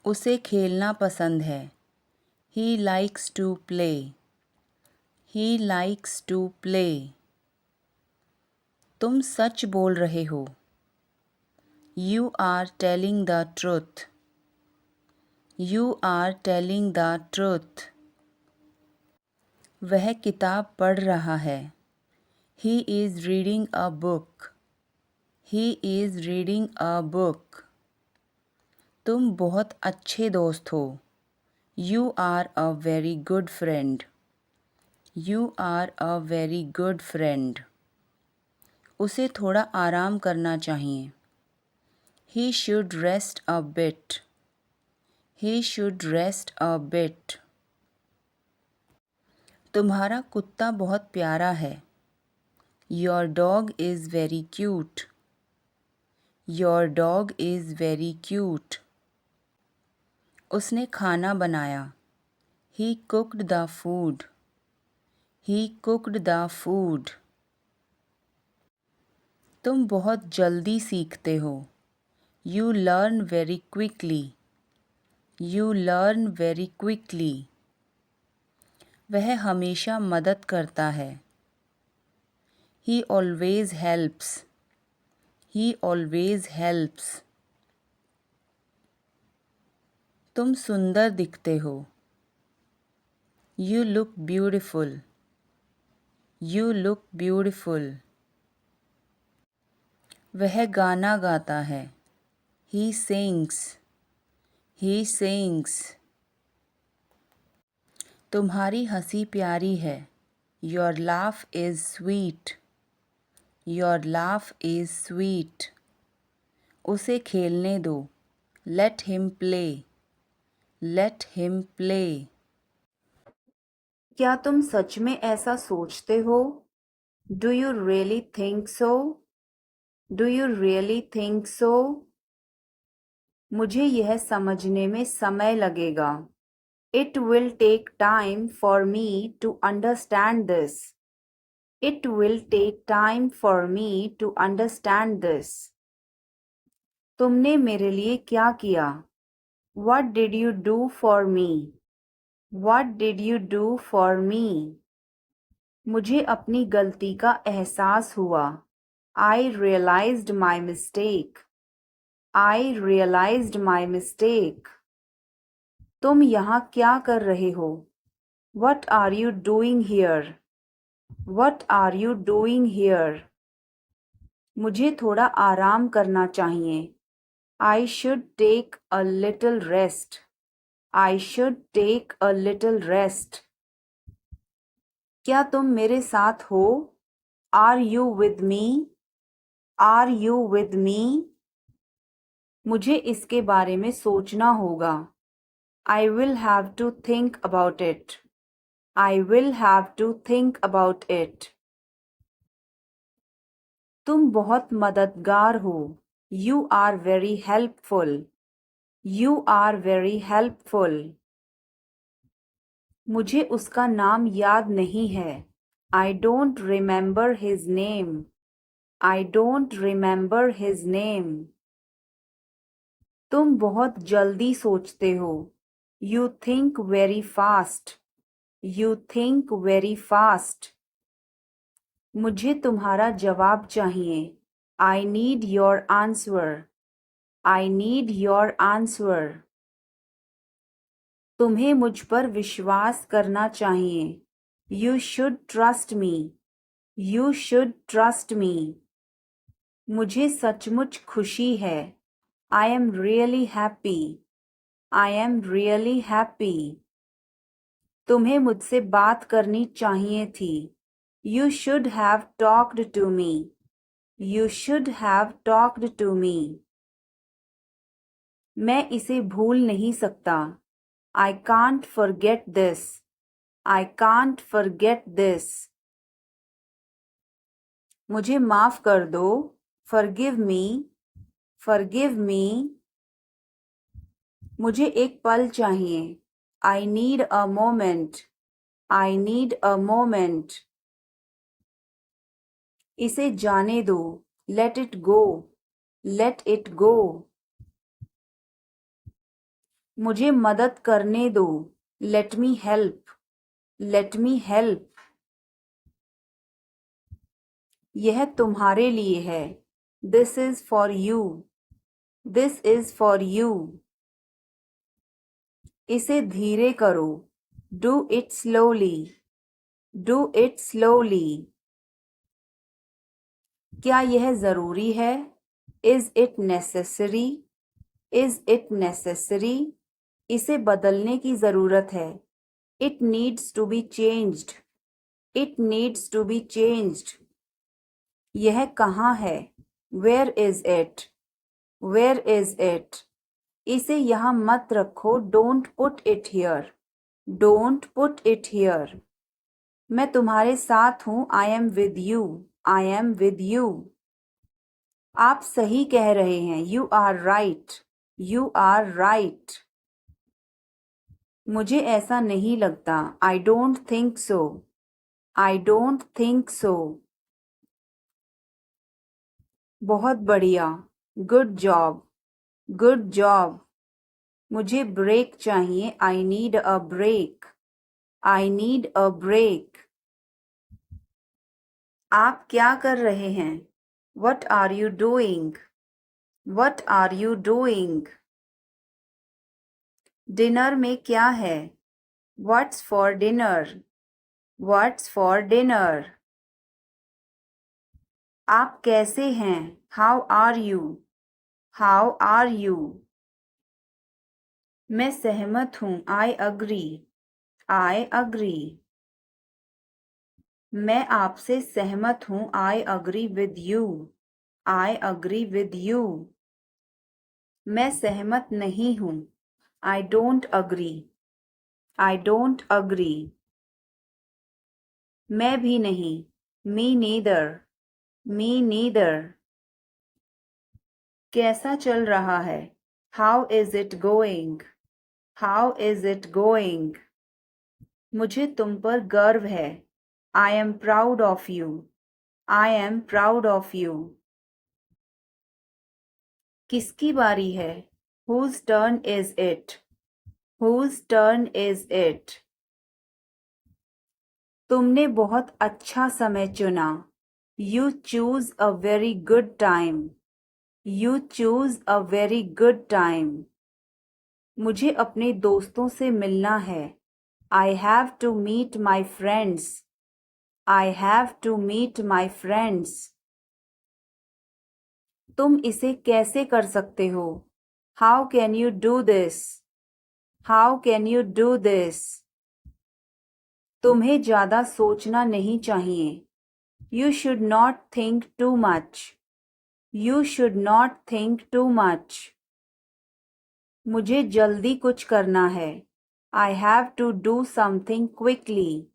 उसे खेलना पसंद है। He likes to play. He likes to play. तुम सच बोल रहे हो। You are telling the truth. You are telling the truth. वह किताब पढ़ रहा है। He is reading a book. He is reading a book. तुम बहुत अच्छे दोस्त हो। You are a very good friend. You are a very good friend. उसे थोड़ा आराम करना चाहिए। He should rest a bit. He should rest a bit. तुम्हारा कुत्ता बहुत प्यारा है। Your dog is very cute. Your dog is very cute. उसने खाना बनाया। He cooked the food. He cooked the food. तुम बहुत जल्दी सीखते हो। You learn very quickly. You learn very quickly. वह हमेशा मदद करता है। He always helps. He always helps. तुम सुंदर दिखते हो। You look beautiful. You look beautiful. वह गाना गाता है। He sings. He sings. तुम्हारी हंसी प्यारी है। Your laugh is sweet. Your laugh is sweet. उसे खेलने दो। Let him play. Let him play. क्या तुम सच में ऐसा सोचते हो? Do you really think so? Do you really think so? मुझे यह समझने में समय लगेगा। It will take time for me to understand this. It will take time for me to understand this. तुमने मेरे लिए क्या किया? What did you do for me? What did you do for me? मुझे अपनी गलती का एहसास हुआ। I realized my mistake. I realized my mistake. तुम यहाँ क्या कर रहे हो? What are you doing here? What are you doing here? मुझे थोड़ा आराम करना चाहिए। I should take a little rest. I should take a little rest. क्या तुम मेरे साथ हो? Are you with me? Are you with me? मुझे इसके बारे में सोचना होगा। I will have to think about it. I will have to think about it. तुम बहुत मददगार हो। You are very helpful. You are very helpful. मुझे उसका नाम याद नहीं है। I don't remember his name. I don't remember his name. तुम बहुत जल्दी सोचते हो। You think very fast. You think very fast. मुझे तुम्हारा जवाब चाहिए। I need your answer. I need your answer. तुम्हें मुझ पर विश्वास करना चाहिए। You should trust me. You should trust me. मुझे सचमुच खुशी है। I am really happy. I am really happy. तुम्हें मुझसे बात करनी चाहिए थी। You should have talked to me. You should have talked to me. मैं इसे भूल नहीं सकता। I can't forget this. I can't forget this. मुझे माफ कर दो। Forgive me. Forgive me. मुझे एक पल चाहिए। I need a moment. I need a moment. इसे जाने दो। Let it go. Let it go. मुझे मदद करने दो. Let me help. Let me help. यह तुम्हारे लिए है. This is for you. This is for you. इसे धीरे करो. Do it slowly. Do it slowly. क्या यह जरूरी है? Is it necessary? Is it necessary? इसे बदलने की जरूरत है. It needs to be changed. It needs to be changed. यह कहाँ है? Where is it? Where is it? इसे यहाँ मत रखो. Don't put it here. Don't put it here. मैं तुम्हारे साथ हूँ. I am with you. I am with you. आप सही कह रहे हैं. You are right. You are right. मुझे ऐसा नहीं लगता. I don't think so. I don't think so. बहुत बढ़िया. Good job. Good job. मुझे ब्रेक चाहिए. I need a break. I need a break. आप क्या कर रहे हैं? What are you doing? What are you doing? Dinner में क्या है? What's for dinner? What's for dinner? आप कैसे हैं? How are you? How are you? मैं सहमत हूँ. I agree. I agree. मैं आपसे सहमत हूँ. I agree with you. I agree with you. मैं सहमत नहीं हूँ. I don't agree. I don't agree. मैं भी नहीं. Me neither. Me neither. कैसा चल रहा है? How is it going? How is it going? मुझे तुम पर गर्व है. I am proud of you. I am proud of you. किसकी बारी है? Whose turn is it? Whose turn is it? तुमने बहुत अच्छा समय चुना. You choose a very good time. You choose a very good time. मुझे अपने दोस्तों से मिलना है. I have to meet my friends. I have to meet my friends. तुम इसे कैसे कर सकते हो? How can you do this? How can you do this? तुम्हें ज़्यादा सोचना नहीं चाहिए. You should not think too much. You should not think too much. मुझे जल्दी कुछ करना है. I have to do something quickly.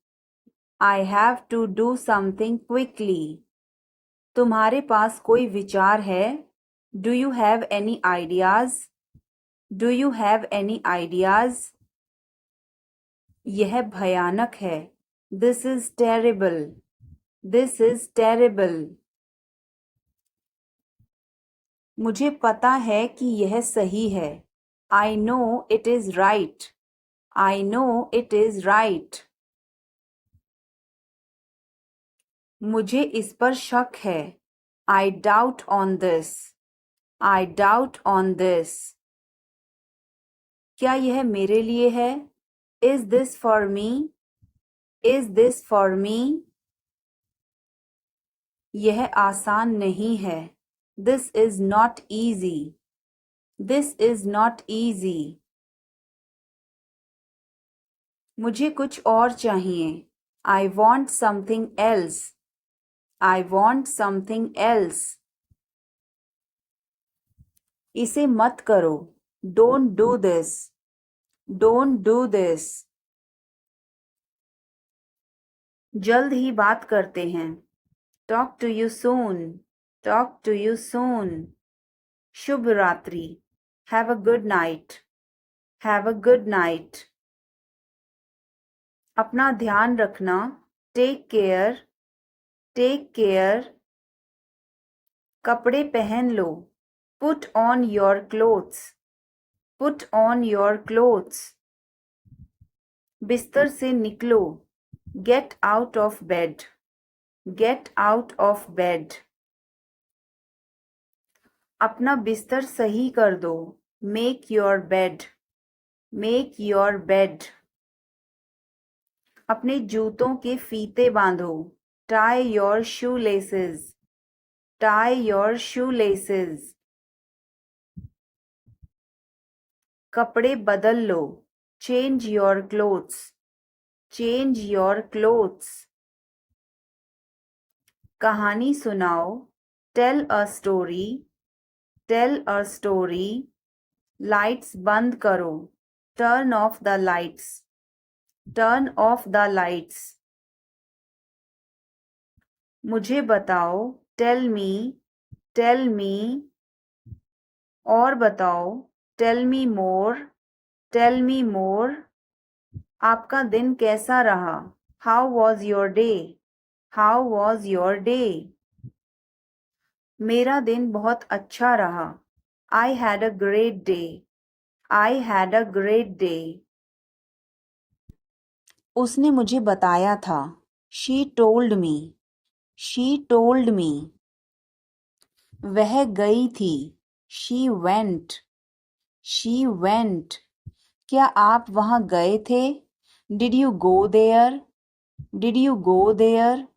I have to do something quickly. तुम्हारे पास कोई विचार है? Do you have any ideas? Do you have any ideas? यह भयानक है. This is terrible. This is terrible. मुझे पता है कि यह सही है. I know it is right. I know it is right. मुझे इस पर शक है. I doubt on this. I doubt on this. क्या यह मेरे लिए है? Is this for me? Is this for me? यह आसान नहीं है. This is not easy. This is not easy. मुझे कुछ और चाहिए. I want something else. I want something else. इसे मत करो. Don't do this. Don't do this. जल्द ही बात करते हैं. Talk to you soon. Talk to you soon. शुभ रात्रि. Have a good night. Have a good night. अपना ध्यान रखना. Take care. Take care. कपड़े पहन लो. Put on your clothes. Put on your clothes. बिस्तर से निकलो. Get out of bed. Get out of bed. अपना बिस्तर सही कर दो. Make your bed. Make your bed. अपने जूतों के फीते बांधो. Tie your shoelaces. Tie your shoelaces. कपड़े बदल लो. Change your clothes. Change your clothes. कहानी सुनाओ. Tell a story. Tell a story. Lights बंद करो. Turn off the lights. Turn off the lights. मुझे बताओ. Tell me. Tell me. और बताओ. Tell me more. Tell me more. आपका दिन कैसा रहा? How was your day? How was your day? मेरा दिन बहुत अच्छा रहा. I had a great day. I had a great day. उसने मुझे बताया था. She told me. She told me. वह गई थी. She went. She went. क्या आप वहां गए थे? Did you go there? Did you go there?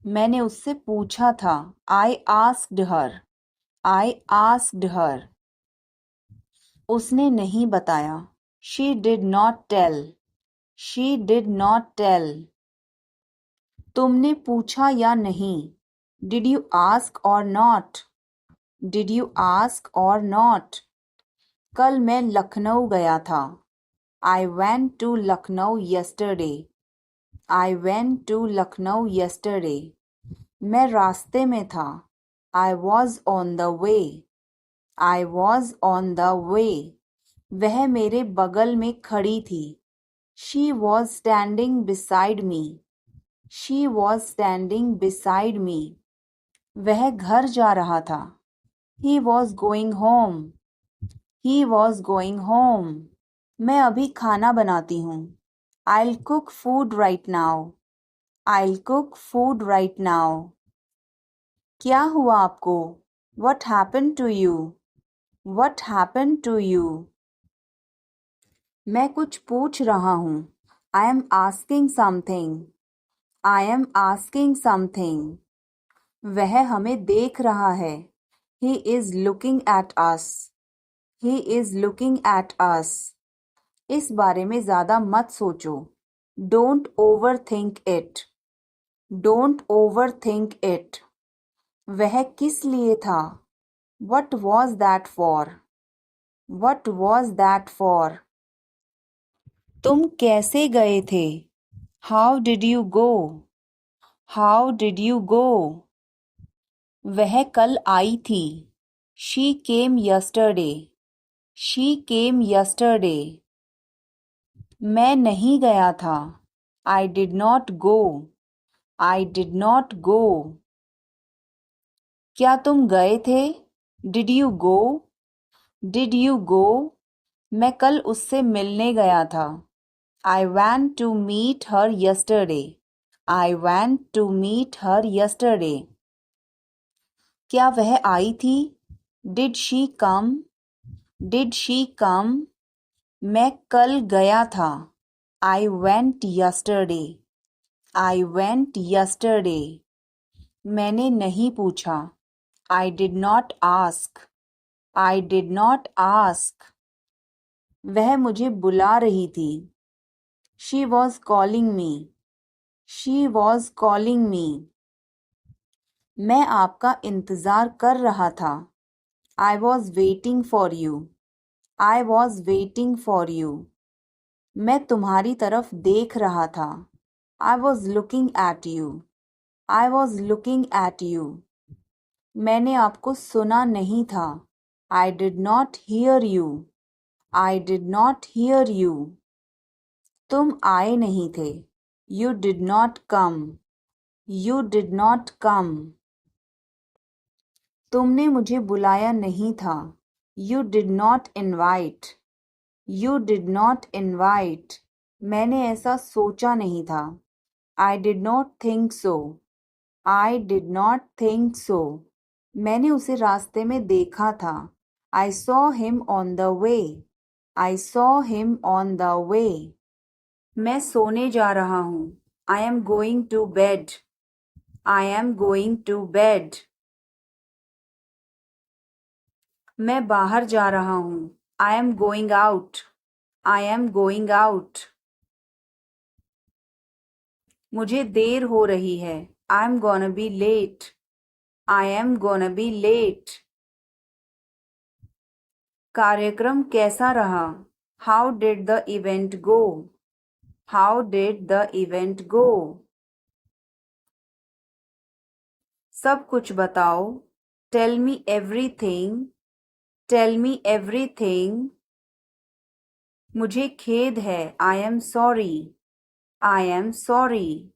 मैंने उससे पूछा था. I asked her. I asked her. उसने नहीं बताया. She did not tell. She did not tell. तुमने पूछा या नहीं? Did you ask or not? Did you ask or not? कल मैं लखनऊ गया था. I went to Lucknow yesterday. I went to Lucknow yesterday. मैं रास्ते में था. I was on the way. I was on the way. वह मेरे बगल में खड़ी थी. She was standing beside me. She was standing beside me. वह घर जा रहा था. He was going home. He was going home. मैं अभी खाना बनाती हूँ. I'll cook food right now. I'll cook food right now. क्या हुआ आपको? What happened to you? What happened to you? मैं कुछ पूछ रहा हूँ. I am asking something. I am asking something. वह हमें देख रहा है. He is looking at us. He is looking at us. इस बारे में ज़्यादा मत सोचो. Don't overthink it. Don't overthink it. वह किस लिए था? What was that for? What was that for? तुम कैसे गए थे? How did you go? How did you go? वह कल आई थी. She came yesterday. She came yesterday. मैं नहीं गया था. I did not go. I did not go. क्या तुम गए थे? Did you go? Did you go? मैं कल उससे मिलने गया था. I went to meet her yesterday. I went to meet her yesterday. क्या वह आई थी? Did she come? Did she come? मैं कल गया था. I went yesterday. I went yesterday. मैंने नहीं पूछा. I did not ask. I did not ask. वह मुझे बुला रही थी. She was calling me. She was calling me. मैं आपका इंतज़ार कर रहा था. I was waiting for you. I was waiting for you. मैं तुम्हारी तरफ देख रहा था. I was looking at you. I was looking at you. मैंने आपको सुना नहीं था. I did not hear you. I did not hear you. तुम आए नहीं थे. You did not come. You did not come. तुमने मुझे बुलाया नहीं था. You did not invite. You did not invite. मैंने ऐसा सोचा नहीं था. I did not think so. I did not think so. मैंने उसे रास्ते में देखा था. I saw him on the way. I saw him on the way. मैं सोने जा रहा हूँ. I am going to bed. I am going to bed. मैं बाहर जा रहा हूँ. I am going out. I am going out. मुझे देर हो रही है. I'm gonna be late. I am gonna be late. कार्यक्रम कैसा रहा? How did the event go? How did the event go? सब कुछ बताओ. Tell me everything. Tell me everything. मुझे खेद है. I am sorry. I am sorry.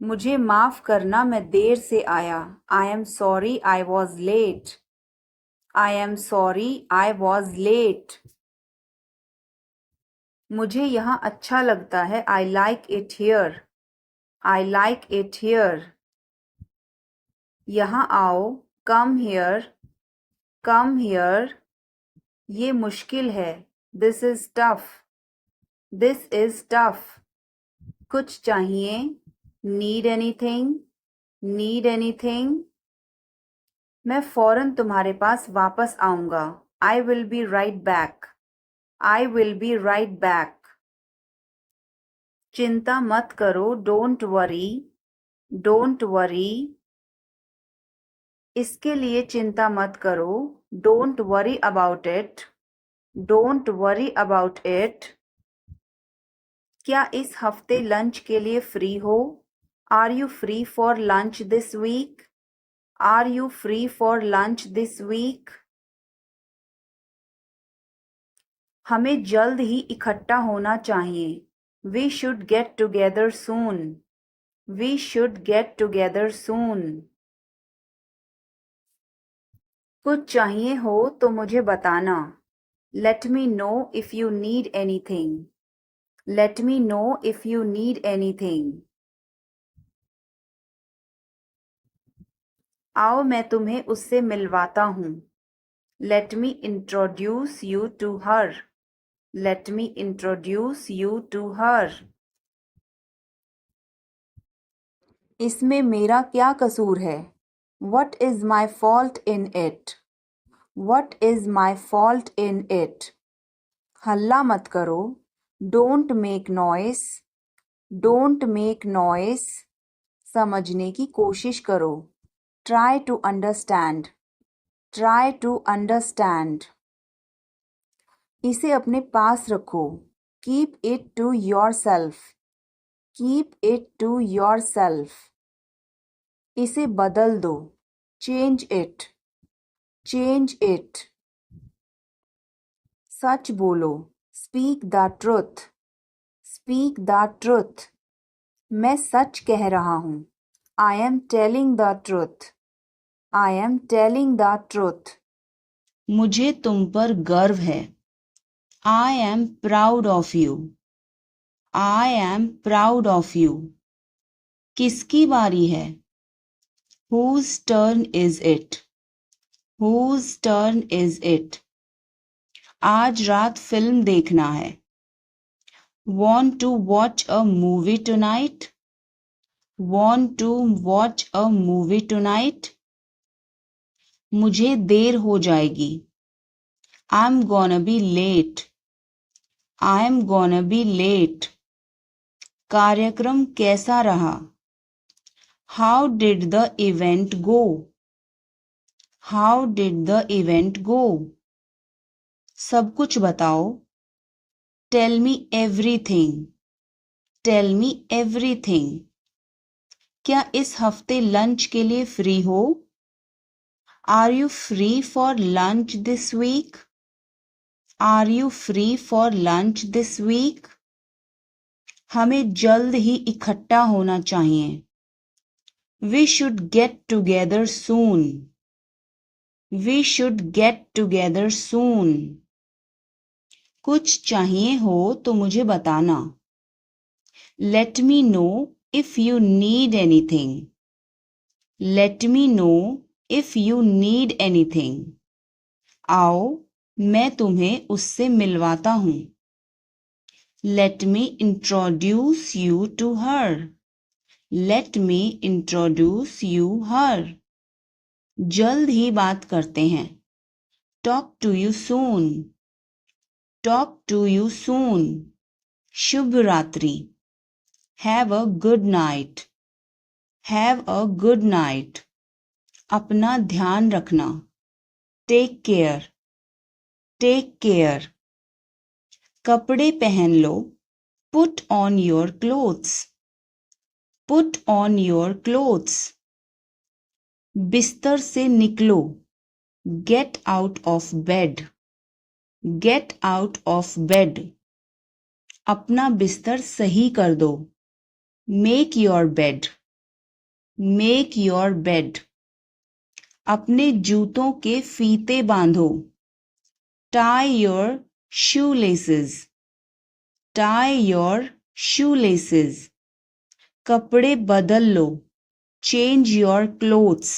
मुझे माफ करना मैं देर से आया. I am sorry I was late. I am sorry I was late. मुझे यहाँ अच्छा लगता है. I like it here. I like it here. यहाँ आओ. Come here. Come here. ये मुश्किल है. This is tough. This is tough. कुछ चाहिए. Need anything? Need anything? मैं फौरन तुम्हारे पास वापस आऊंगा. I will be right back. I will be right back. चिंता मत करो. Don't worry. Don't worry. इसके लिए चिंता मत करो. Don't worry about it. Don't worry about it. क्या इस हफ्ते लंच के लिए फ्री हो? Are you free for lunch this week? Are you free for lunch this week? हमें जल्द ही इकट्ठा होना चाहिए. We should get together soon. We should get together soon. कुछ चाहिए हो तो मुझे बताना. Let me know if you need anything. Let me know if you need anything. आओ मैं तुम्हें उससे मिलवाता हूँ. Let me introduce you to her. Let me introduce you to her. इसमें मेरा क्या कसूर है? What is my fault in it? What is my fault in it? हल्ला मत करो. Don't make noise. Don't make noise. समझने की कोशिश करो. Try to understand. Try to understand. इसे अपने पास रखो. Keep it to yourself. Keep it to yourself. इसे बदल दो. Change it. Change it. सच बोलो. Speak the truth. Speak the truth. मैं सच कह रहा हूँ. I am telling the truth. I am telling the truth. मुझे तुम पर गर्व है. I am proud of you. I am proud of you. किसकी बारी है? Whose turn is it? Whose turn is it? आज रात फिल्म देखना है. Want to watch a movie tonight? Want to watch a movie tonight? मुझे देर हो जाएगी. I'm gonna be late. I'm gonna be late. कार्यक्रम कैसा रहा? How did the event go? How did the event go? सब कुछ बताओ. Tell me everything. Tell me everything. क्या इस हफ्ते लंच के लिए फ्री हो? Are you free for lunch this week? Are you free for lunch this week? हमें जल्द ही इकट्ठा होना चाहिए. We should get together soon. We should get together soon. कुछ चाहिए हो तो मुझे बताना. Let me know if you need anything. Let me know if you need anything. आओ मैं तुम्हें उससे मिलवाता हूँ. Let me introduce you to her. Let me introduce you her. जल्द ही बात करते हैं. Talk to you soon. Talk to you soon. शुभ रात्रि. Have a good night. Have a good night. अपना ध्यान रखना. Take care. Take care. कपड़े पहन लो. Put on your clothes. Put on your clothes. बिस्तर से निकलो. Get out of bed. Get out of bed. अपना बिस्तर सही कर दो. Make your bed. Make your bed. अपने जूतों के फीते बांधो. Tie your shoelaces. Tie your shoelaces. कपड़े बदल लो. Change your clothes.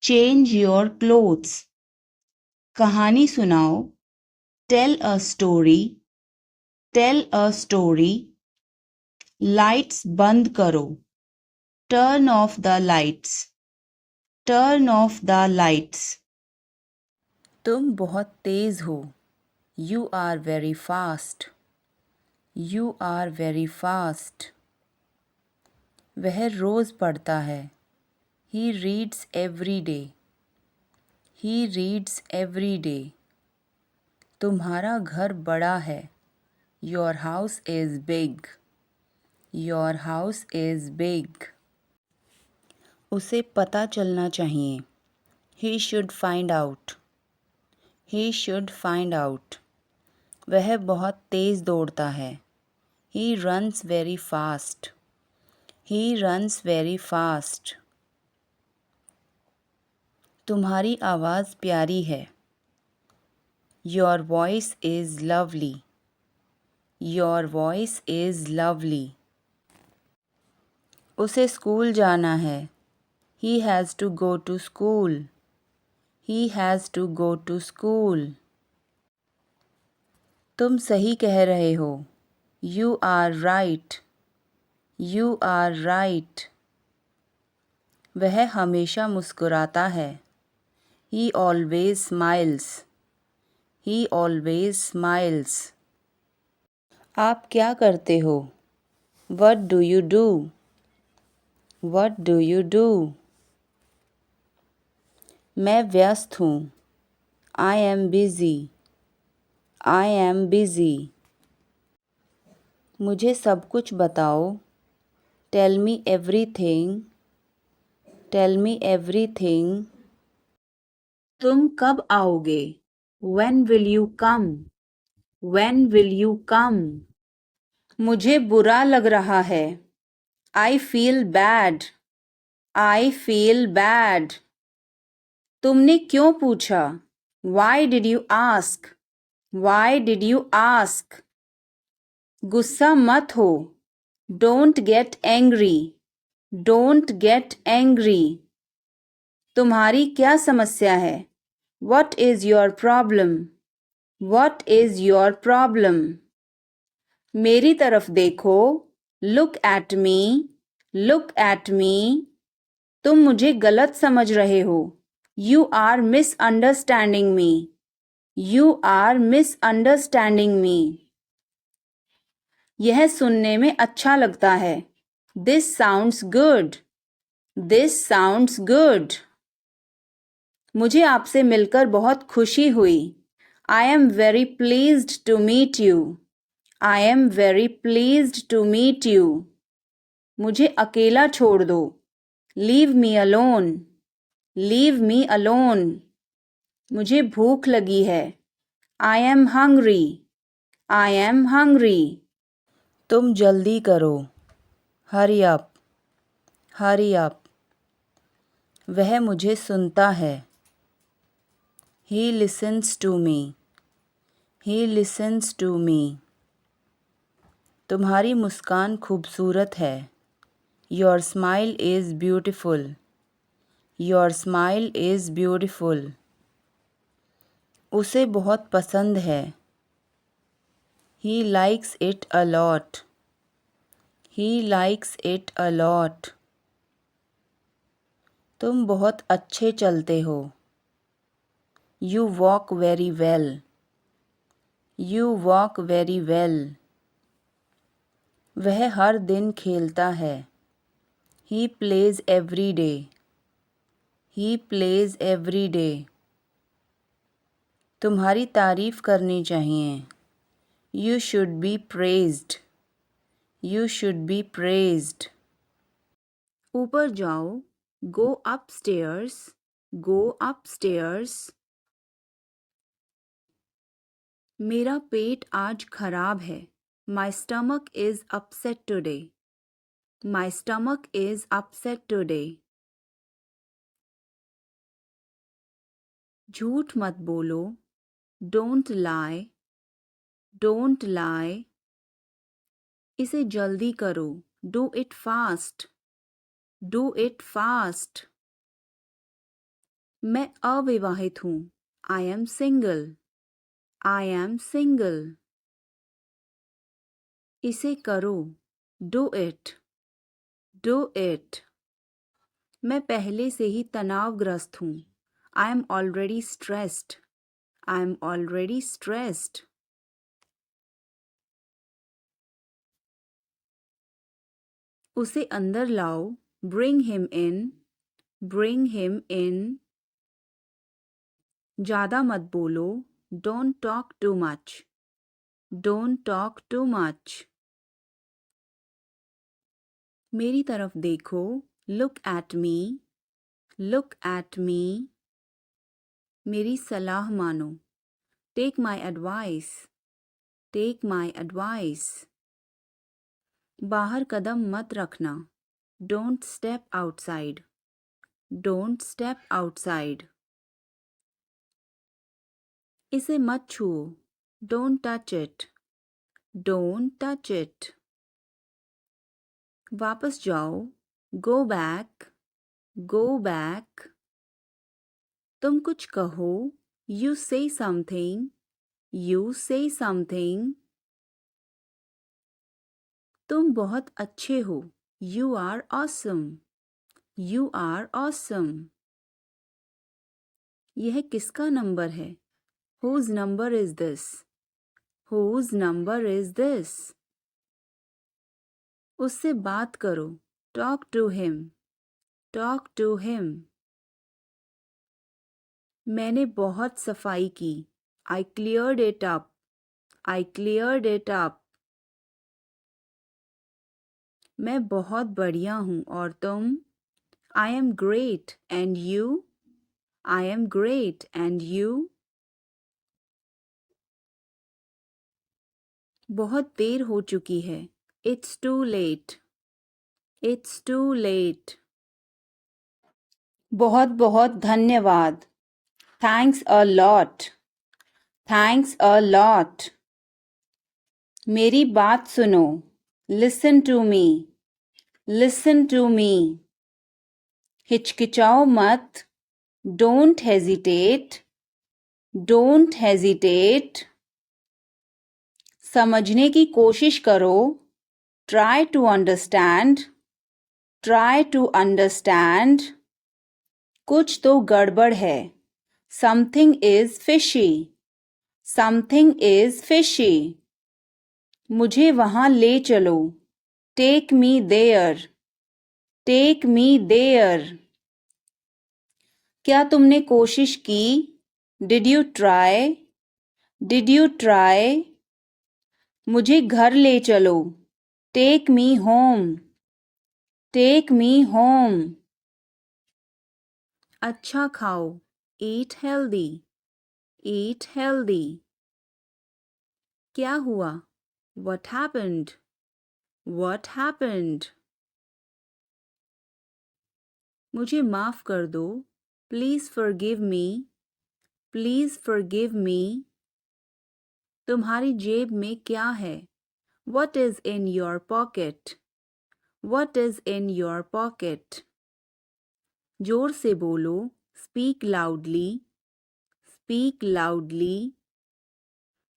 Change your clothes. कहानी सुनाओ. Tell a story. Tell a story. Lights बंद करो. Turn off the lights. Turn off the lights. तुम बहुत तेज हो. You are very fast. You are very fast. वह रोज पढ़ता है. He reads every day. He reads every day. तुम्हारा घर बड़ा है. Your house is big. Your house is big. उसे पता चलना चाहिए. He should find out. He should find out. वह बहुत तेज दौड़ता है. He runs very fast. He runs very fast. तुम्हारी आवाज़ प्यारी है. Your voice is lovely. Your voice is lovely. उसे स्कूल जाना है. He has to go to school. He has to go to school. तुम सही कह रहे हो. You are right. You are right. वह हमेशा मुस्कुराता है. He always smiles. He always smiles. आप क्या करते हो? What do you do? What do you do? मैं व्यस्त हूँ. I am busy. I am busy. मुझे सब कुछ बताओ. Tell me everything. Tell me everything. तुम कब आओगे? When will you come? When will you come? मुझे बुरा लग रहा है. I feel bad. I feel bad. तुमने क्यों पूछा? Why did you ask? Why did you ask? गुस्सा मत हो. Don't get angry. Don't get angry. तुम्हारी क्या समस्या है? What is your problem? What is your problem? मेरी तरफ देखो. Look at me. Look at me. तुम मुझे गलत समझ रहे हो. You are misunderstanding me. You are misunderstanding me. यह सुनने में अच्छा लगता है. This sounds good. This sounds good. मुझे आपसे मिलकर बहुत खुशी हुई. I am very pleased to meet you. I am very pleased to meet you. मुझे अकेला छोड़ दो. Leave me alone. Leave me alone. मुझे भूख लगी है. I am hungry. I am hungry. तुम जल्दी करो. Hurry up. Hurry up. वह मुझे सुनता है. He listens to me. He listens to me. तुम्हारी मुस्कान खूबसूरत है. Your smile is beautiful. Your smile is beautiful. उसे बहुत पसंद है. He likes it a lot. He likes it a lot. तुम बहुत अच्छे चलते हो. You walk very well. You walk very well. वह हर दिन खेलता है. He plays every day. He plays every day. तुम्हारी तारीफ करनी चाहिए. You should be praised. You should be praised. ऊपर जाओ. Go upstairs. Go upstairs. मेरा पेट आज खराब है. My stomach is upset today. My stomach is upset today. झूठ मत बोलो. Don't lie. Don't lie. इसे जल्दी करो. Do it fast. Do it fast. मैं अविवाहित हूँ. I am single. I am single. इसे करो. Do it. Do it. मैं पहले से ही तनावग्रस्त हूँ. I am already stressed. I am already stressed. उसे अंदर लाओ. Bring him in. Bring him in. ज़्यादा मत बोलो. Don't talk too much. Don't talk too much. मेरी तरफ देखो. Look at me. Look at me. मेरी सलाह मानो. Take my advice. Take my advice. बाहर कदम मत रखना. Don't step outside. Don't step outside. इसे मत छुओ. Don't touch it. Don't touch it. वापस जाओ. Go back. Go back. तुम कुछ कहो. You say something. You say something. तुम बहुत अच्छे हो. You are awesome. You are awesome. यह किसका नंबर है? Whose number is this? Whose number is this? उससे बात करो. Talk to him. Talk to him. मैंने बहुत सफाई की. I cleared it up. I cleared it up. मैं बहुत बढ़िया हूँ और तुम? I am great and you? I am great and you? बहुत देर हो चुकी है. It's too late. It's too late. बहुत बहुत धन्यवाद. Thanks a lot. Thanks a lot. मेरी बात सुनो. Listen to me. Listen to me. हिचकिचाओ मत. Don't hesitate. Don't hesitate. समझने की कोशिश करो. Try to understand. Try to understand. कुछ तो गड़बड़ है. Something is fishy. Something is fishy. मुझे वहाँ ले चलो. Take me there. Take me there. क्या तुमने कोशिश की? Did you try? Did you try? मुझे घर ले चलो. Take me home. Take me home. अच्छा खाओ. Eat healthy. Eat healthy. क्या हुआ? What happened? What happened? मुझे माफ़ कर दो. Please forgive me. Please forgive me. तुम्हारी जेब में क्या है? What is in your pocket? What is in your pocket? जोर से बोलो. Speak loudly. Speak loudly.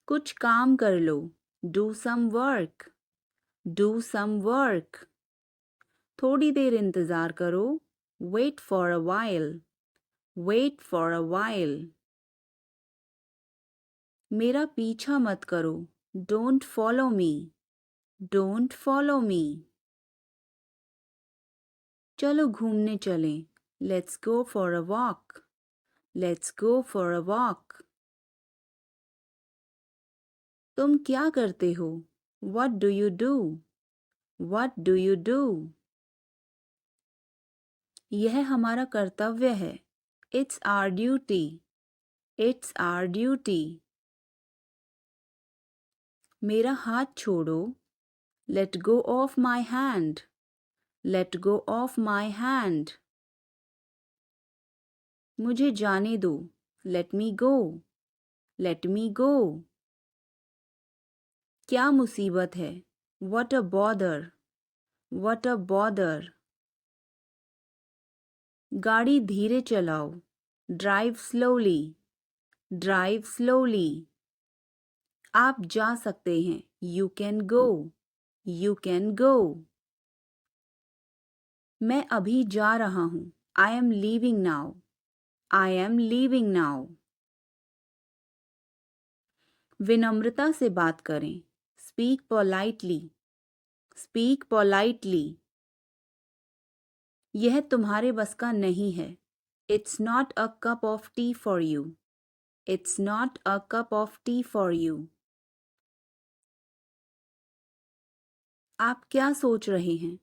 कुछ काम कर लो. Do some work. Do some work. थोड़ी देर इंतज़ार करो. Wait for a while. Wait for a while. मेरा पीछा मत करो. Don't follow me. Don't follow me. चलो घूमने चलें. Let's go for a walk. Let's go for a walk. तुम क्या करते हो? What do you do? What do you do? यह हमारा कर्तव्य है. It's our duty. It's our duty. मेरा हाथ छोड़ो. Let go of my hand. Let go of my hand. मुझे जाने दो. Let me go. Let me go. क्या मुसीबत है? What a bother. What a bother. गाड़ी धीरे चलाओ. Drive slowly. Drive slowly. आप जा सकते हैं. You can go. You can go. मैं अभी जा रहा हूँ. I am leaving now. I am leaving now. विनम्रता से बात करें. Speak politely. Speak politely. यह तुम्हारे बस का नहीं है. It's not a cup of tea for you. It's not a cup of tea for you. आप क्या सोच रहे हैं?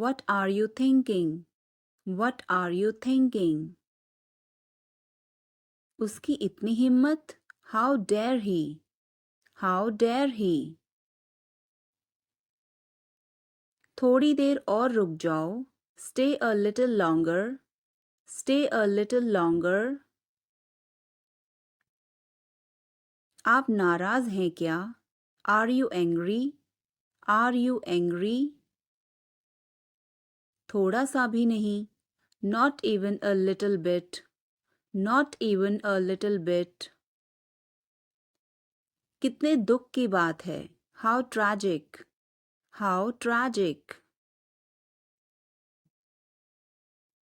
What are you thinking? What are you thinking? उसकी इतनी हिम्मत? How dare he? How dare he? थोड़ी देर और रुक जाओ. Stay a little longer. Stay a little longer. आप नाराज हैं क्या? Are you angry? Are you angry? थोड़ा सा भी नहीं. Not even a little bit. Not even a little bit. कितने दुख की बात है. How tragic. How tragic.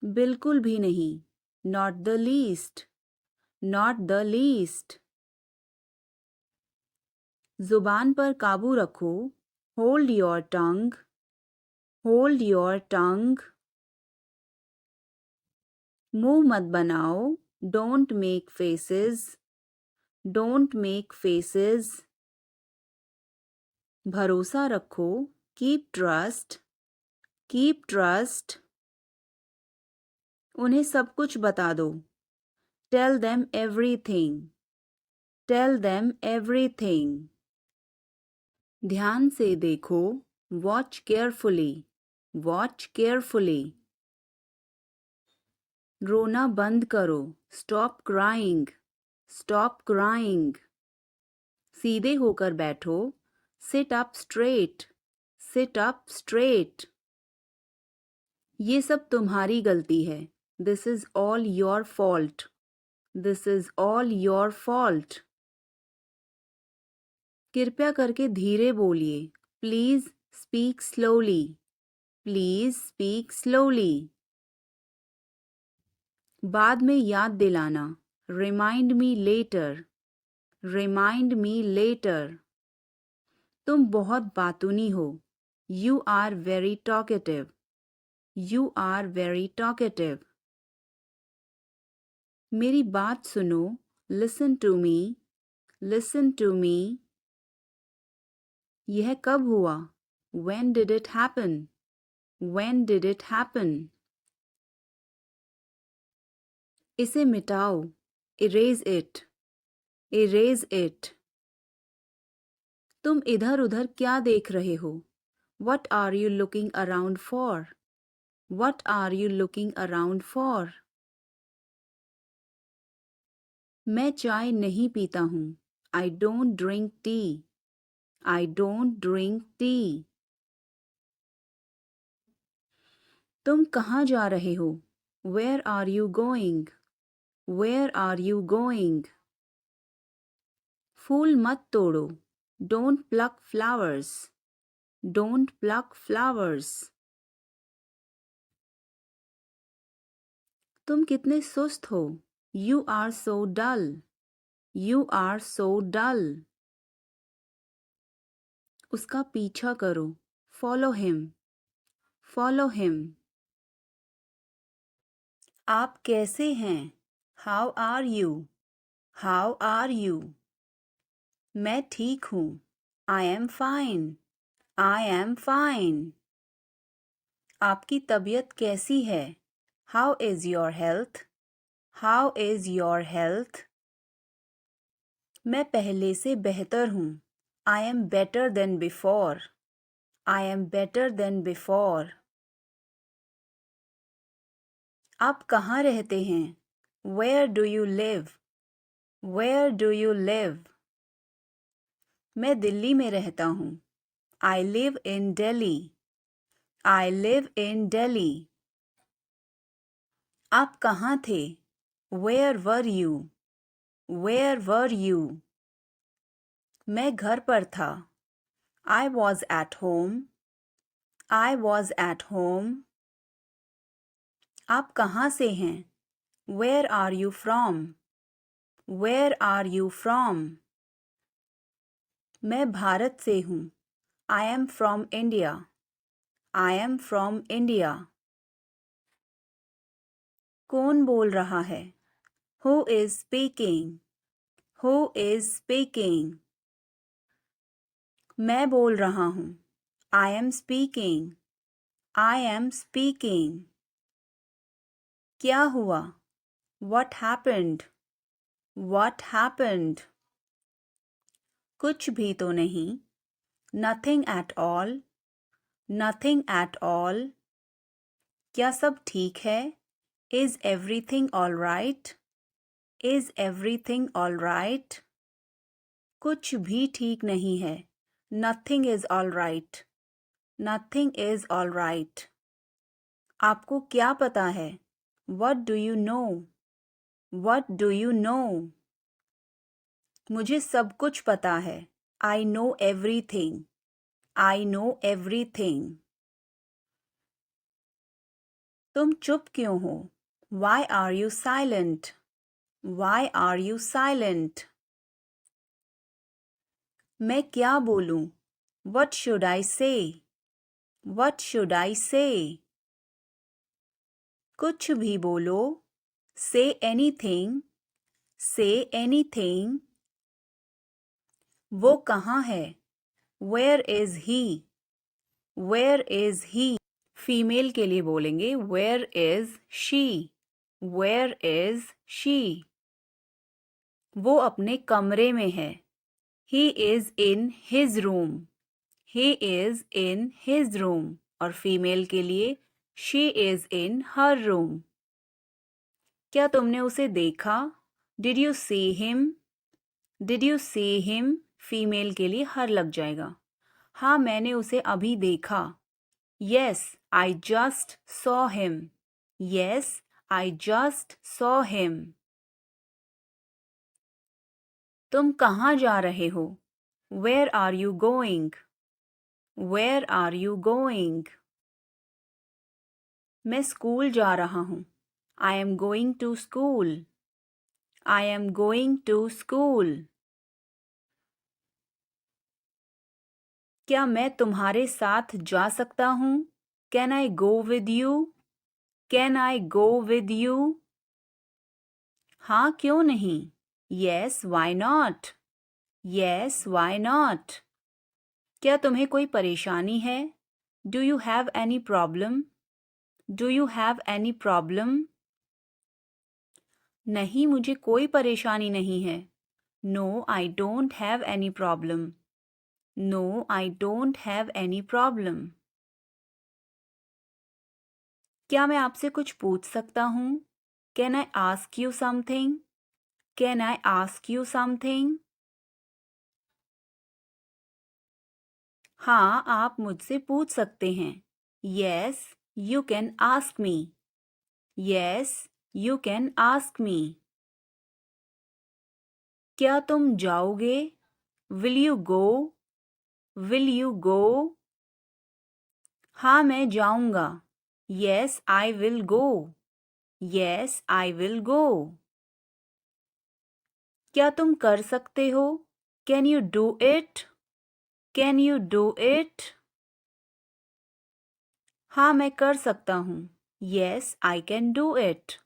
बिल्कुल भी नहीं. Not the least. Not the least. जुबान पर काबू रखो. Hold your tongue. Hold your tongue. मुंह मत बनाओ. Don't make faces. Don't make faces. भरोसा रखो. Keep trust. Keep trust. उन्हें सब कुछ बता दो. Tell them everything. Tell them everything. ध्यान से देखो. Watch carefully. Watch carefully. रोना बंद करो. Stop crying. Stop crying. सीधे होकर बैठो. Sit up straight. Sit up straight. ये सब तुम्हारी गलती है. This is all your fault. This is all your fault. कृपया करके धीरे बोलिए. Please speak slowly. Please speak slowly. बाद में याद दिलाना. Remind me later. Remind me later. तुम बहुत बातूनी हो. You are very talkative. You are very talkative. मेरी बात सुनो. Listen to me. Listen to me. यह कब हुआ? When did it happen? When did it happen? इसे मिटाओ. Erase it. Erase it. तुम इधर उधर क्या देख रहे हो? What are you looking around for? What are you looking around for? मैं चाय नहीं पीता हूँ. I don't drink tea. I don't drink tea. तुम कहाँ जा रहे हो? Where are you going? Where are you going? फूल मत तोड़ो. Don't pluck flowers. Don't pluck flowers. तुम कितने सुस्त हो. You are so dull. You are so dull. उसका पीछा करो. Follow him. Follow him. आप कैसे हैं? How are you? How are you? मैं ठीक हूँ. I am fine. I am fine. आपकी तबीयत कैसी है? How is your health? How is your health? मैं पहले से बेहतर हूँ. I am better than before. I am better than before. आप कहाँ रहते हैं? Where do you live? Where do you live? मैं दिल्ली में रहता हूँ. I live in Delhi. I live in Delhi. आप कहाँ थे? Where were you? Where were you? मैं घर पर था. I was at home. I was at home. आप कहाँ से हैं? Where are you from? Where are you from? मैं भारत से हूँ. I am from India. I am from India. कौन बोल रहा है? Who is speaking? Who is speaking? मैं बोल रहा हूँ. I am speaking. I am speaking. क्या हुआ? What happened? What happened? कुछ भी तो नहीं. Nothing at all. Nothing at all. क्या सब ठीक है? Is everything all right? Is everything all right? कुछ भी ठीक नहीं है. Nothing is all right. Nothing is all right. आपको क्या पता है? What do you know? What do you know? मुझे सब कुछ पता है. I know everything. I know everything. तुम चुप क्यों हो? Why are you silent? Why are you silent? मैं क्या बोलूं? What should I say? What should I say? कुछ भी बोलो. Say anything. Say anything. वो कहाँ है? Where is he? Where is he? Female के लिए बोलेंगे Where is she? Where is she? वो अपने कमरे में है. He is in his room. He is in his room. और फीमेल के लिए She is in her room. क्या तुमने उसे देखा? Did you see him? Did you see him? Female के लिए हर लग जाएगा. हाँ मैंने उसे अभी देखा. Yes, I just saw him. Yes, I just saw him. तुम कहाँ जा रहे हो? Where are you going? Where are you going? मैं स्कूल जा रहा हूँ. I am going to school. I am going to school. क्या मैं तुम्हारे साथ जा सकता हूँ? Can I go with you? Can I go with you? हाँ क्यों नहीं? Yes, why not? Yes, why not? क्या तुम्हें कोई परेशानी है? Do you have any problem? Do you have any problem? नहीं मुझे कोई परेशानी नहीं है. No, I don't have any problem. No, I don't have any problem. क्या मैं आपसे कुछ पूछ सकता हूँ? Can I ask you something? Can I ask you something? हाँ, आप मुझसे पूछ सकते हैं. Yes, you can ask me. Yes, you can ask me. क्या तुम जाओगे? Will you go? Will you go? हाँ, मैं जाऊंगा. Yes, I will go. Yes, I will go. क्या तुम कर सकते हो? Can you do it? Can you do it? हाँ, मैं कर सकता हूँ. Yes, I can do it.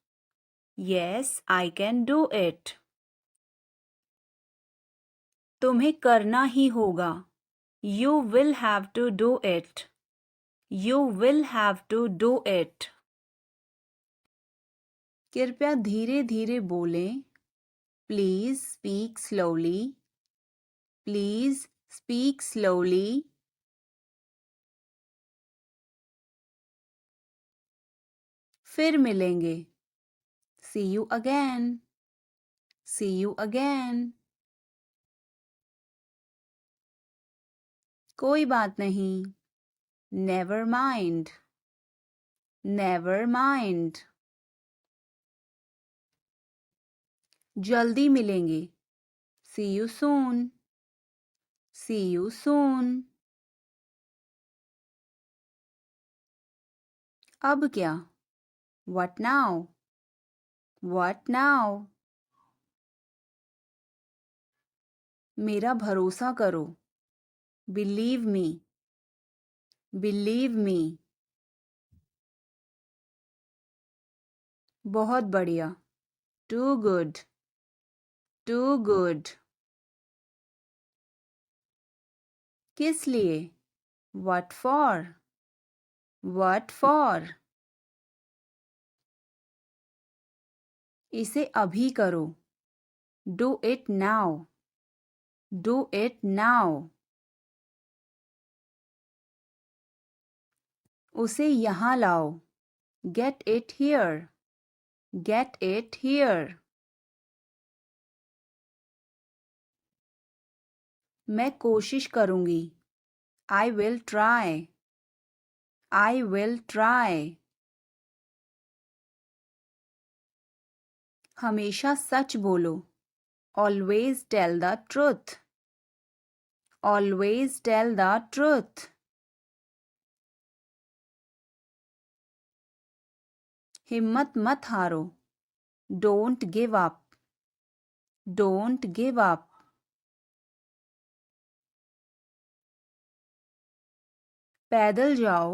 Yes, I can do it. तुम्हें करना ही होगा. You will have to do it. You will have to do it. कृपया धीरे धीरे बोलें. Please speak slowly. Please speak slowly. फिर मिलेंगे. See you again. See you again. कोई बात नहीं. Never mind. Never mind. जल्दी मिलेंगे. See you soon. See you soon. अब क्या? What now? What now? मेरा भरोसा करो. Believe me. Believe me. बहुत बढ़िया. Too good. Too good. किस लिए? What for? What for? इसे अभी करो. Do it now. Do it now. उसे यहाँ लाओ. Get it here. Get it here. मैं कोशिश करूँगी. I will try. I will try. हमेशा सच बोलो. Always tell the truth. Always tell the truth. हिम्मत मत हारो. Don't give up. Don't give up. पैदल जाओ.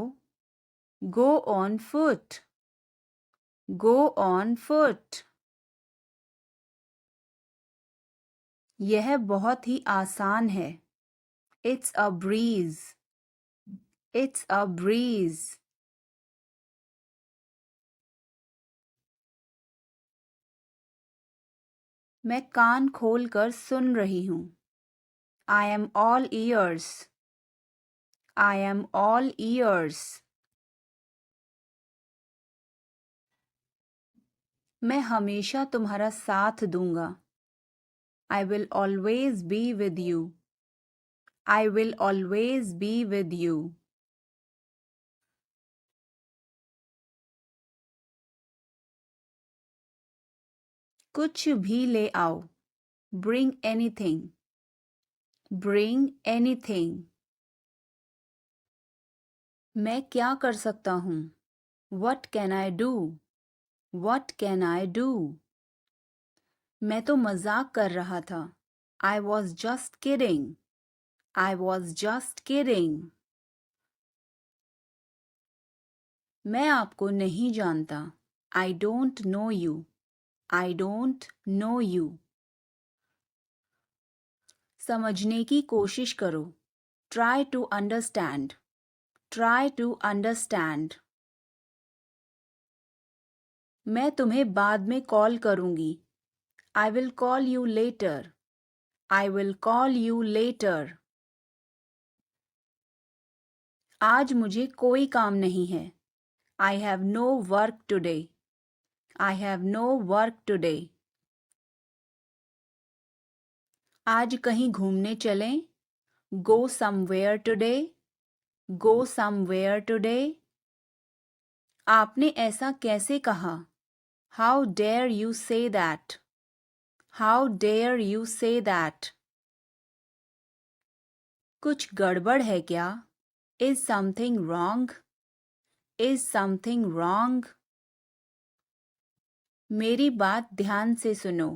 Go on foot. Go on foot. यह बहुत ही आसान है. It's a breeze. It's a breeze. मैं कान खोल कर सुन रही हूँ. I am all ears. I am all ears. मैं हमेशा तुम्हारा साथ दूंगा. I will always be with you. I will always be with you. कुछ भी ले आओ. Bring anything. Bring anything. मैं क्या कर सकता हूँ? What can I do? What can I do? मैं तो मजाक कर रहा था. I was just kidding. I was just kidding. मैं आपको नहीं जानता. I don't know you. I don't know you. समझने की कोशिश करो. Try to understand. Try to understand. मैं तुम्हें बाद में कॉल करूंगी. I will call you later. I will call you later. आज मुझे कोई काम नहीं है. I have no work today. I have no work today. आज कहीं घूमने चलें. Go somewhere today. go somewhere today? आपने ऐसा कैसे कहा? How dare you say that? How dare you say that? कुछ गड़बड़ है क्या? Is something wrong? Is something wrong? मेरी बात ध्यान से सुनो.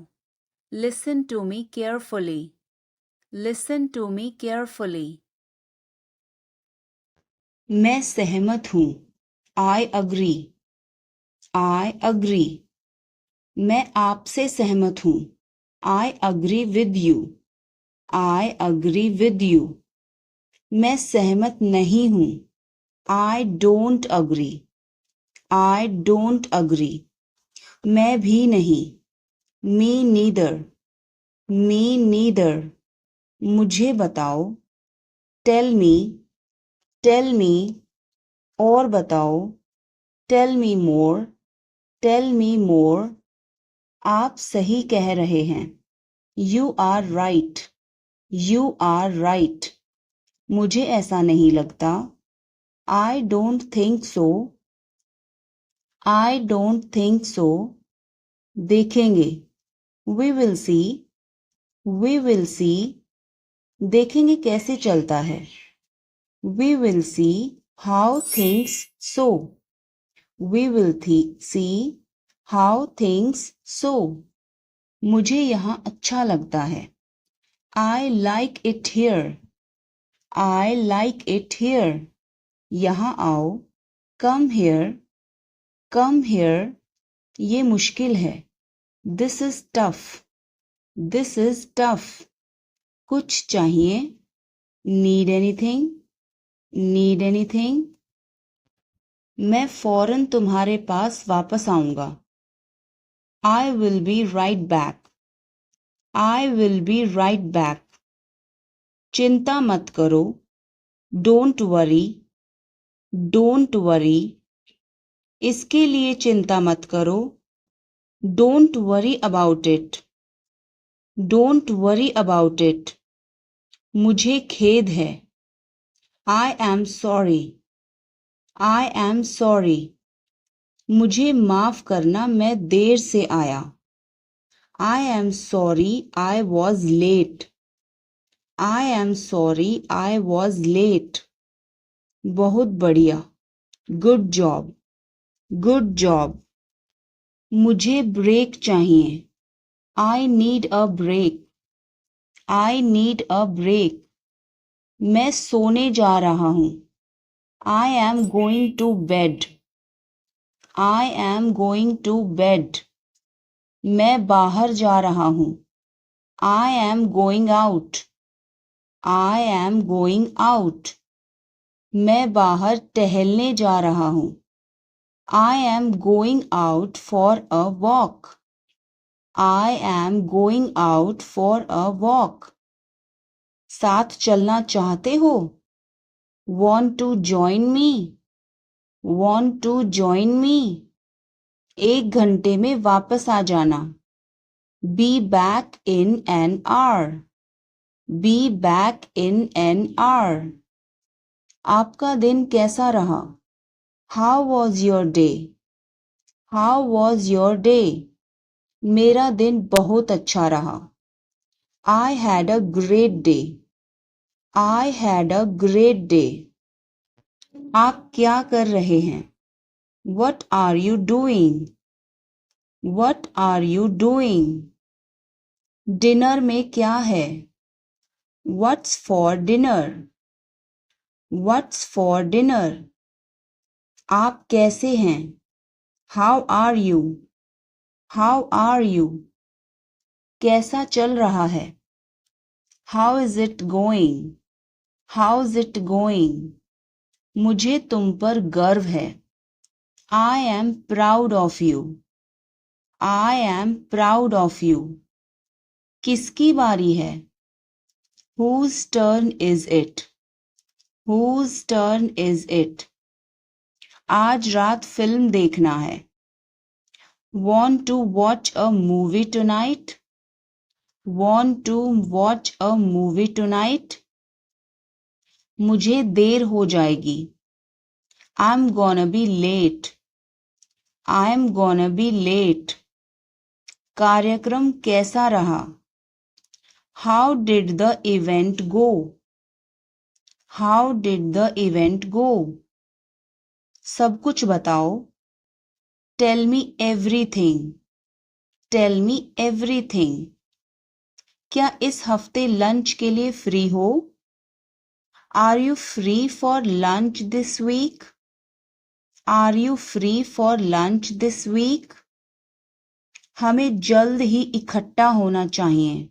Listen to me carefully. Listen to me carefully. मैं सहमत हूँ. I agree. I agree. मैं आपसे सहमत हूँ. I agree with you. I agree with you. मैं सहमत नहीं हूँ. I don't agree. I don't agree. मैं भी नहीं. Me neither. Me neither. मुझे बताओ. Tell me. Tell me. और बताओ. Tell me more. Tell me more. आप सही कह रहे हैं. You are right. You are right. मुझे ऐसा नहीं लगता. I don't think so. I don't think so. देखेंगे. We will see. We will see. देखेंगे कैसे चलता है. We will see how things so. We will see how things so. मुझे यहाँ अच्छा लगता है. I like it here. I like it here. यहाँ आओ. Come here. Come here. ये मुश्किल है. This is tough. This is tough. कुछ चाहिए. Need anything? Need anything? मैं फौरन तुम्हारे पास वापस आऊंगा. I will be right back. I will be right back. चिंता मत करो. Don't worry. Don't worry. इसके लिए चिंता मत करो. Don't worry about it. Don't worry about it. मुझे खेद है. I am sorry. I am sorry. मुझे माफ करना मैं देर से आया. I am sorry I was late. I am sorry I was late. बहुत बढ़िया. Good job. Good job. मुझे ब्रेक चाहिए. I need a break. I need a break. मैं सोने जा रहा हूँ. I am going to bed. I am going to bed. मैं बाहर जा रहा हूँ. I am going out. I am going out. मैं बाहर टहलने जा रहा हूँ. I am going out for a walk. I am going out for a walk. साथ चलना चाहते हो? Want to join me? Want to join me? 1 घंटे में वापस आ जाना. Be back in an hour. Be back in an hour. आपका दिन कैसा रहा? How was your day? How was your day? मेरा दिन बहुत अच्छा रहा. I had a great day. I had a great day. आप क्या कर रहे हैं? What are you doing? What are you doing? Dinner में क्या है? What's for dinner? What's for dinner? आप कैसे हैं? How are you? How are you? कैसा चल रहा है? How is it going? How's it going? मुझे तुम पर गर्व है. I am proud of you. I am proud of you. किसकी बारी है? Whose turn is it? Whose turn is it? आज रात फिल्म देखना है. Want to watch a movie tonight? Want to watch a movie tonight? मुझे देर हो जाएगी. I'm gonna be late. I'm gonna be late. कार्यक्रम कैसा रहा? How did the event go? How did the event go? सब कुछ बताओ. Tell me everything. Tell me everything. क्या इस हफ्ते लंच के लिए फ्री हो? Are you free for lunch this week? Are you free for lunch this week? हमें जल्द ही इकट्ठा होना चाहिए.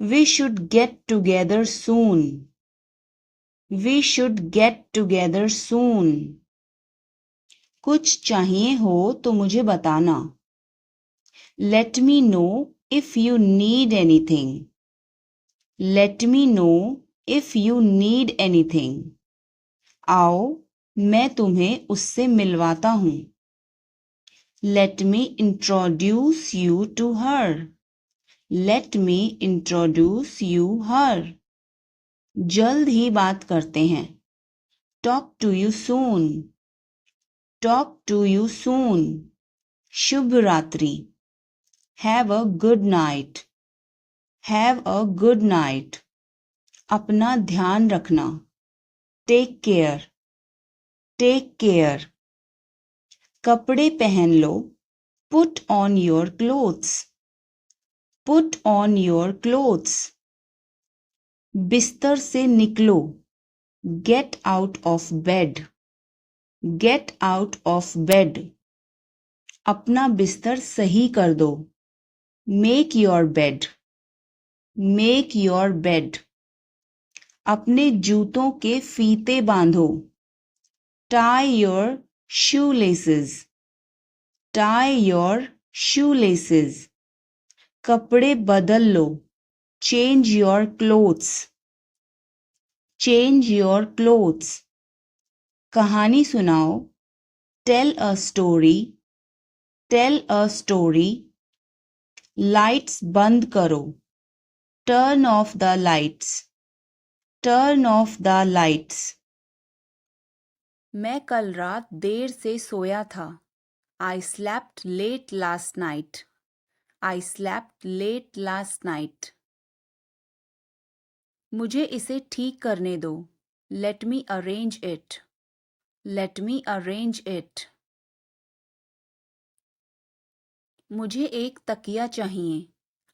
We should get together soon. We should get together soon. कुछ चाहिए हो तो मुझे बताना. Let me know if you need anything. Let me know if you need anything. आओ मैं तुम्हें उससे मिलवाता हूँ. Let me introduce you to her. Let me introduce you her. जल्द ही बात करते हैं. Talk to you soon. Talk to you soon. शुभ रात्रि. Have a good night. Have a good night. अपना ध्यान रखना. Take care. Take care. कपड़े पहन लो. Put on your clothes. Put on your clothes. बिस्तर से निकलो. Get out of bed. Get out of bed. अपना बिस्तर सही कर दो. Make your bed. Make your bed. अपने जूतों के फीते बांधो. Tie your shoelaces. Tie your shoelaces. कपड़े बदल लो. Change your clothes. Change your clothes. कहानी सुनाओ. Tell a story. Tell a story. Lights बंद करो. Turn off the lights. Turn off the lights. मैं कल रात देर से सोया था. I slept late last night. I slept late last night. मुझे इसे ठीक करने दो. Let me arrange it. Let me arrange it. मुझे एक तकिया चाहिए.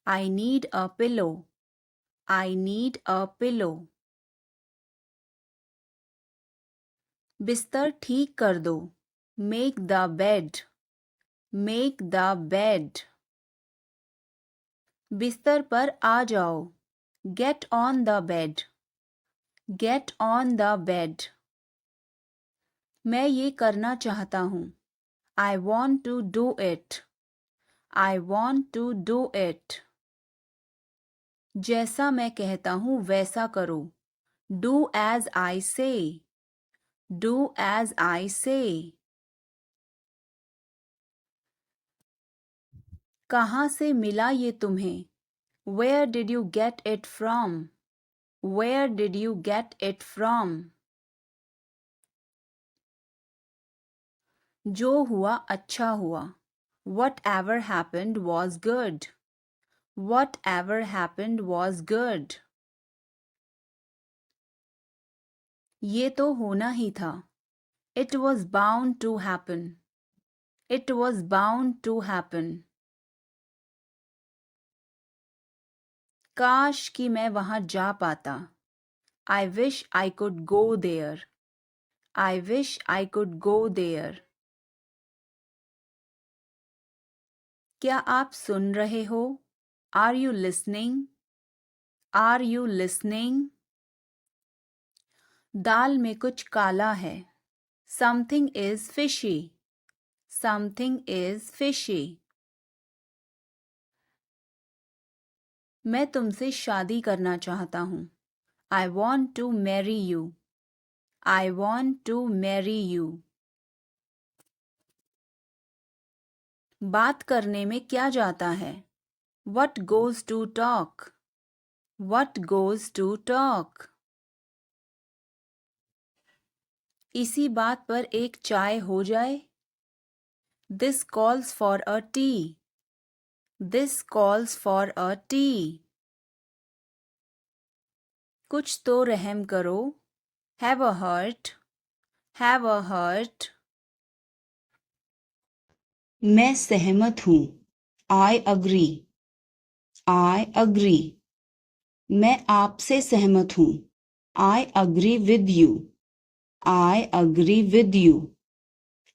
I need a pillow. I need a pillow. बिस्तर ठीक कर दो. Make the bed. Make the bed. बिस्तर पर आ जाओ. Get on the bed. Get on the bed. मैं ये करना चाहता हूँ. I want to do it. I want to do it. जैसा मैं कहता हूँ वैसा करो. Do as I say. Do as I say. कहाँ से मिला ये तुम्हें? Where did you get it from? Where did you get it from? जो हुआ अच्छा हुआ. Whatever happened was good. Whatever happened was good. ये तो होना ही था. It was bound to happen. It was bound to happen. काश कि मैं वहां जा पाता. I wish I could go there. I wish I could go there. क्या आप सुन रहे हो? Are you listening? Are you listening? दाल में कुछ काला है. Something is fishy. Something is fishy. मैं तुमसे शादी करना चाहता हूँ. I want to marry you. I want to marry you. बात करने में क्या जाता है? What goes to talk? What goes to talk? इसी बात पर एक चाय हो जाए। This calls for a tea. This calls for a tea. कुछ तो रहम करो। Have a heart. Have a heart. मैं सहमत हूँ। I agree. I agree. मैं आपसे सहमत हूँ। I agree with you. I agree with you.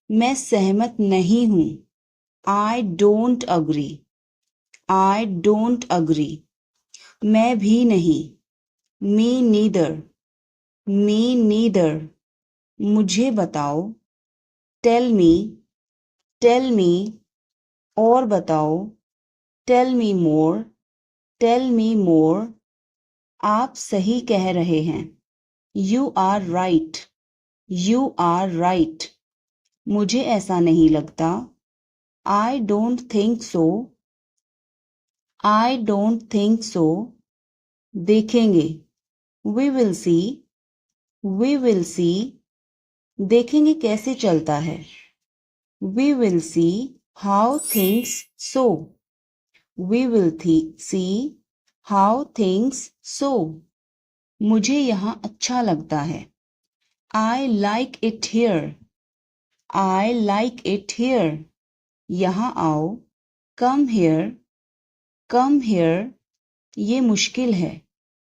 मैं सहमत नहीं हूँ। I don't agree. I don't agree. मैं भी नहीं। Me neither. Me neither. मुझे बताओ। Tell me. Tell me. और बताओ। Tell me more. Tell me more. आप सही कह रहे हैं। You are right. You are right. मुझे ऐसा नहीं लगता। I don't think so. I don't think so. देखेंगे। We will see. We will see. देखेंगे कैसे चलता है। We will see how things so. We will see how things so. मुझे यहाँ अच्छा लगता है। I like it here. I like it here. यहाँ आओ। Come here. Come here. ये मुश्किल है।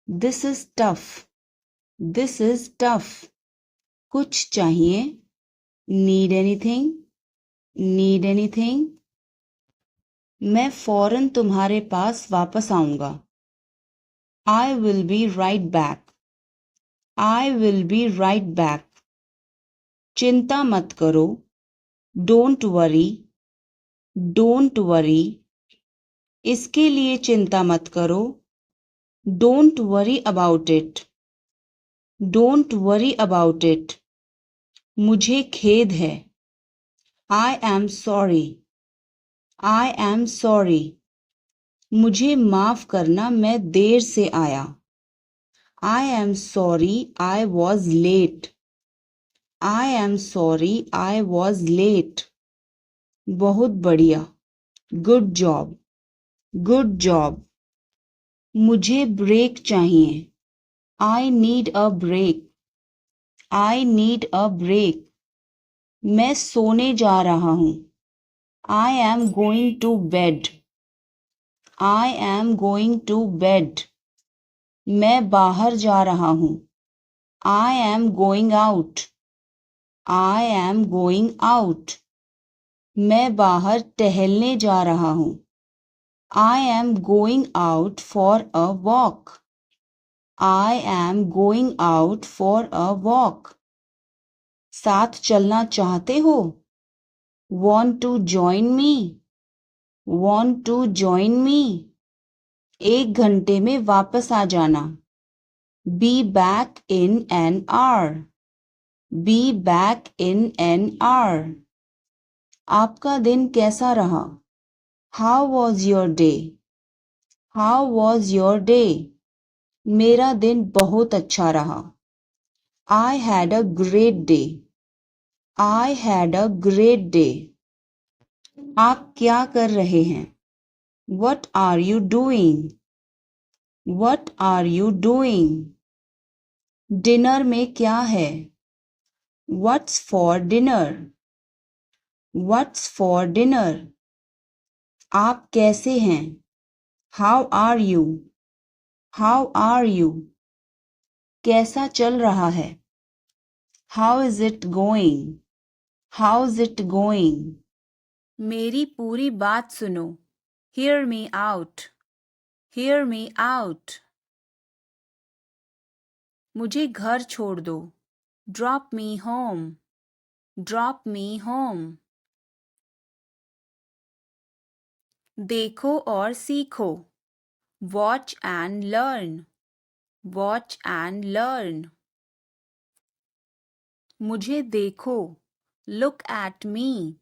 This is tough. This is tough. कुछ चाहिए। Need anything? Need anything? मैं फौरन तुम्हारे पास वापस आऊंगा। I will be right back. I will be right back. चिंता मत करो। Don't worry. Don't worry. इसके लिए चिंता मत करो। Don't worry about it. Don't worry about it. मुझे खेद है। I am sorry. I am sorry. मुझे माफ करना मैं देर से आया। I am sorry I was late. I am sorry I was late. बहुत बढ़िया। Good job. Good job. मुझे ब्रेक चाहिए। I need a break. I need a break. मैं सोने जा रहा हूँ। I am going to bed. I am going to bed. मैं बाहर जा रहा हूँ। I am going out. I am going out. मैं बाहर टहलने जा रहा हूँ। I am going out for a walk. I am going out for a walk. साथ चलना चाहते हो? Want to join me? Want to join me? 1 घंटे में वापस आ जाना। Be back in an hour. Be back in an hour. आपका दिन कैसा रहा? How was your day? How was your day? मेरा दिन बहुत अच्छा रहा। I had a great day. I had a great day. आप क्या कर रहे हैं? What are you doing? What are you doing? Dinner में क्या है? What's for dinner? What's for dinner? आप कैसे हैं? How are you? How are you? कैसा चल रहा है? How is it going? How's it going? मेरी पूरी बात सुनो। Hear me out. Hear me out. मुझे घर छोड़ दो। Drop me home. Drop me home. देखो और सीखो। Watch and learn. Watch and learn. मुझे देखो। Look at me.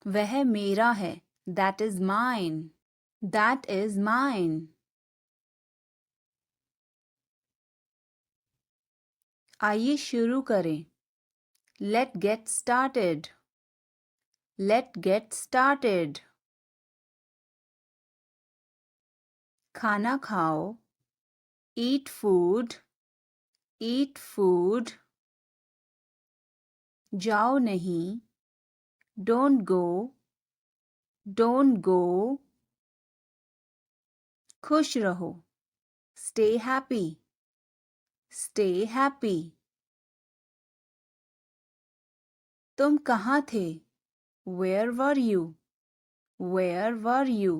वह मेरा है। That is mine. That is mine. आइए शुरू करें। Let's get started. Let's get started. खाना खाओ. Eat food. Eat food. जाओ नहीं. Don't go. Don't go. खुश रहो. Stay happy. Stay happy. तुम कहाँ थे? Where were you? Where were you?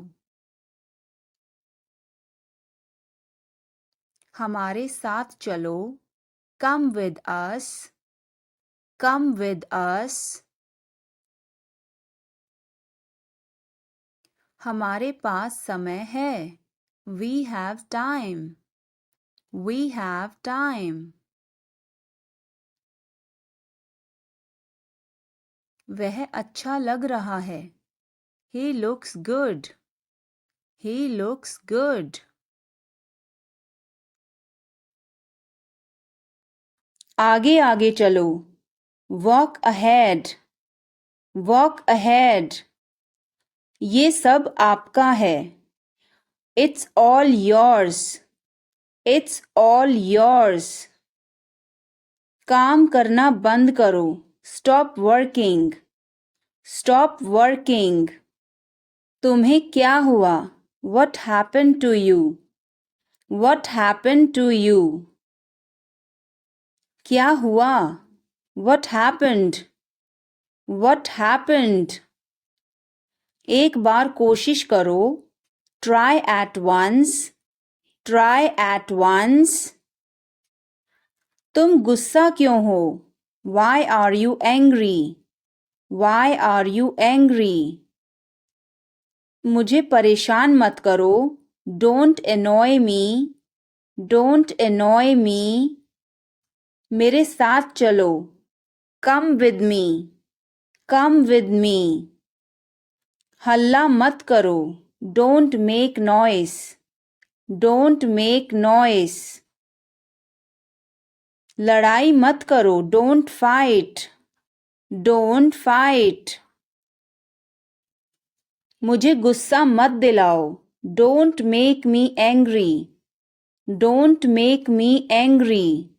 हमारे साथ चलो. Come with us. Come with us. हमारे पास समय है. We have time. We have time. वह अच्छा लग रहा है. He looks good. He looks good. आगे आगे चलो. Walk ahead. Walk ahead. ये सब आपका है. It's all yours. It's all yours. काम करना बंद करो. Stop working. Stop working. तुम्हें क्या हुआ? What happened to you? What happened to you? क्या हुआ? What happened? What happened? एक बार कोशिश करो. Try at once. Try at once. तुम गुस्सा क्यों हो? Why are you angry? Why are you angry? मुझे परेशान मत करो. Don't annoy me. Don't annoy me. मेरे साथ चलो. Come with me. Come with me. हल्ला मत करो. Don't make noise. Don't make noise. लड़ाई मत करो. Don't fight. Don't fight. मुझे गुस्सा मत दिलाओ. Don't make me angry. Don't make me angry.